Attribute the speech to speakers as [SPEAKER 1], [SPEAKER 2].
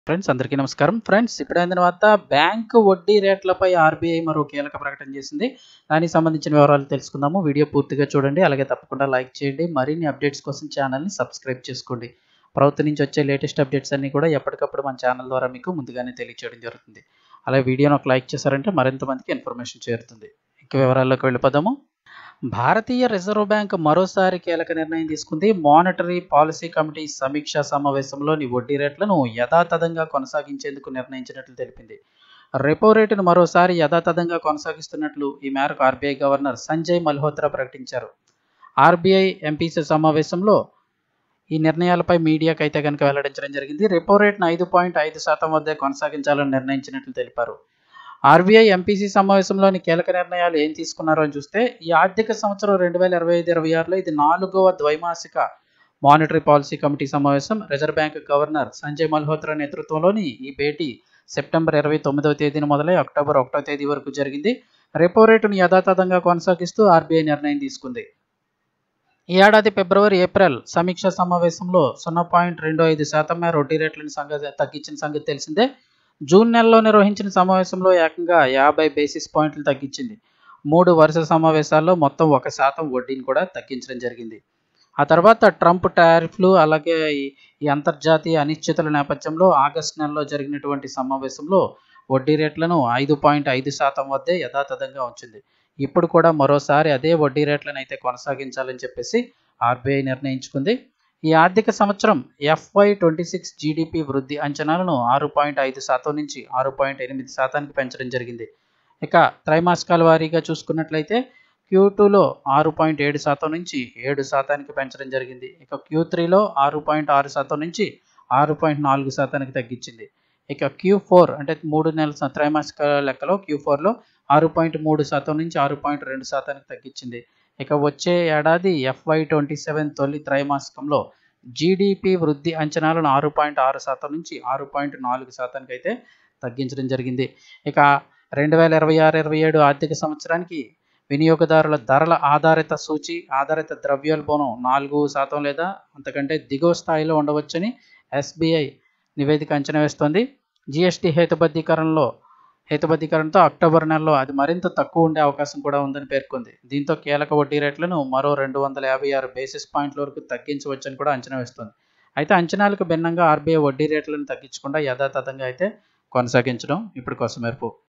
[SPEAKER 1] Friends అందరికీ నమస్కారం. Friends ఇప్పుడైన తర్వాత బ్యాంకు వడ్డీ రేట్లపై ఆర్బీఐ మరో కీలక ప్రకటన చేసింది. దానికి సంబంధించిన వివరాలు తెలుసుకుందాము. వీడియో పూర్తిగా చూడండి. అలాగే తప్పకుండా లైక్ చేయండి. మరిన్ని అప్డేట్స్ కోసం ఛానల్ని సబ్స్క్రైబ్ చేసుకోండి. ప్రభుత్వం నుంచి వచ్చే లేటెస్ట్ అప్డేట్స్ అన్నీ కూడా ఎప్పటికప్పుడు మన ఛానల్ ద్వారా మీకు ముందుగానే తెలియచేయడం జరుగుతుంది. అలాగే వీడియోని ఒక లైక్ చేశారంటే మరింత మందికి ఇన్ఫర్మేషన్ చేరుతుంది. ఇక వివరాల్లోకి వెళ్ళిపోదాము. భారతీయ రిజర్వ్ బ్యాంక్ మరోసారి కీలక నిర్ణయం తీసుకుంది. మానిటరీ పాలసీ కమిటీ సమీక్షా సమావేశంలోని వడ్డీ రేట్లను యథాతథంగా కొనసాగించేందుకు నిర్ణయించినట్లు తెలిపింది. రెపో రేటును మరోసారి యథాతథంగా కొనసాగిస్తున్నట్లు ఈ మేరకు ఆర్బీఐ గవర్నర్ సంజయ్ మల్హోత్రా ప్రకటించారు. ఆర్బీఐ ఎంపీసీ సమావేశంలో ఈ నిర్ణయాలపై మీడియాకు అయితే కనుక వెల్లడించడం జరిగింది. రెపో రేటును 5.5% వద్దే కొనసాగించాలని నిర్ణయించినట్లు తెలిపారు. ఆర్బీఐ ఎంపీసీ సమావేశంలోని కీలక నిర్ణయాలు ఏం తీసుకున్నారో అని చూస్తే, ఈ ఆర్థిక సంవత్సరం 2025-26లో ఇది 4వ ద్వైమాసిక మానిటరీ పాలసీ కమిటీ సమావేశం. Reserve bank governor Sanjay Malhotra నేతృత్వంలోని ఈ భేటీ సెప్టెంబర్ 29వ తేదీన మొదలై అక్టోబర్ 1వ తేదీ వరకు జరిగింది. రెపో రేటును యథాతథంగా కొనసాగిస్తూ ఆర్బీఐ నిర్ణయం తీసుకుంది. ఈ ఏడాది ఫిబ్రవరి, ఏప్రిల్ సమీక్షా సమావేశంలో 0.25% మేర వడ్డీ రేట్లను తగ్గించిన సంగతి తెలిసిందే. జూన్ నెలలో నిర్వహించిన సమావేశంలో ఏకంగా 50 బేసిస్ పాయింట్లు తగ్గించింది. 3 వరుస సమావేశాల్లో మొత్తం 1% వడ్డీని కూడా తగ్గించడం జరిగింది. ఆ తర్వాత ట్రంప్ టారిఫ్లు అలాగే ఈ అంతర్జాతీయ అనిశ్చితుల నేపథ్యంలో ఆగస్టు నెలలో జరిగినటువంటి సమావేశంలో వడ్డీ రేట్లను 5.5% వద్దే యథాతథంగా ఉంచింది. ఇప్పుడు కూడా మరోసారి అదే వడ్డీ రేట్లను అయితే కొనసాగించాలని చెప్పేసి ఆర్బీఐ నిర్ణయించుకుంది. ఈ ఆర్థిక సంవత్సరం FY26 జీడీపీ వృద్ధి అంచనాలను 6.5% నుంచి 6.8%కి పెంచడం జరిగింది. ఇక త్రైమాసికాల వారీగా చూసుకున్నట్లయితే Q2లో 6.7% నుంచి 7%కి పెంచడం జరిగింది. ఇక Q3లో 6.6% నుంచి 6.4%కి తగ్గించింది. ఇక Q4 అంటే 3 నెలల త్రైమాసిక లెక్కలో Q4లో 6.3% నుంచి 6.2%కి తగ్గించింది. ఇక వచ్చే ఏడాది FY27 తొలి త్రైమాసికంలో జీడీపీ వృద్ధి అంచనాలను 6.6% నుంచి 6.4%కి అయితే తగ్గించడం జరిగింది. ఇక 2026-27 ఆర్థిక సంవత్సరానికి వినియోగదారుల ధరల ఆధారిత సూచి ఆధారిత ద్రవ్యోల్బణం 4% లేదా అంతకంటే దిగువ స్థాయిలో ఉండవచ్చని SBI నివేదిక అంచనా వేస్తోంది. జీఎస్టీ హేతుబద్ధీకరణతో అక్టోబర్ నెలలో అది మరింత తక్కువ ఉండే అవకాశం కూడా ఉందని పేర్కొంది. దీంతో కీలక వడ్డీ రేట్లను మరో 256 బేసిస్ పాయింట్ల వరకు తగ్గించవచ్చని కూడా అంచనా వేస్తోంది. అయితే అంచనాలకు భిన్నంగా ఆర్బీఐ వడ్డీ రేట్లను తగ్గించకుండా యథాతథంగా అయితే కొనసాగించడం ఇప్పుడు కొసమెరుపు.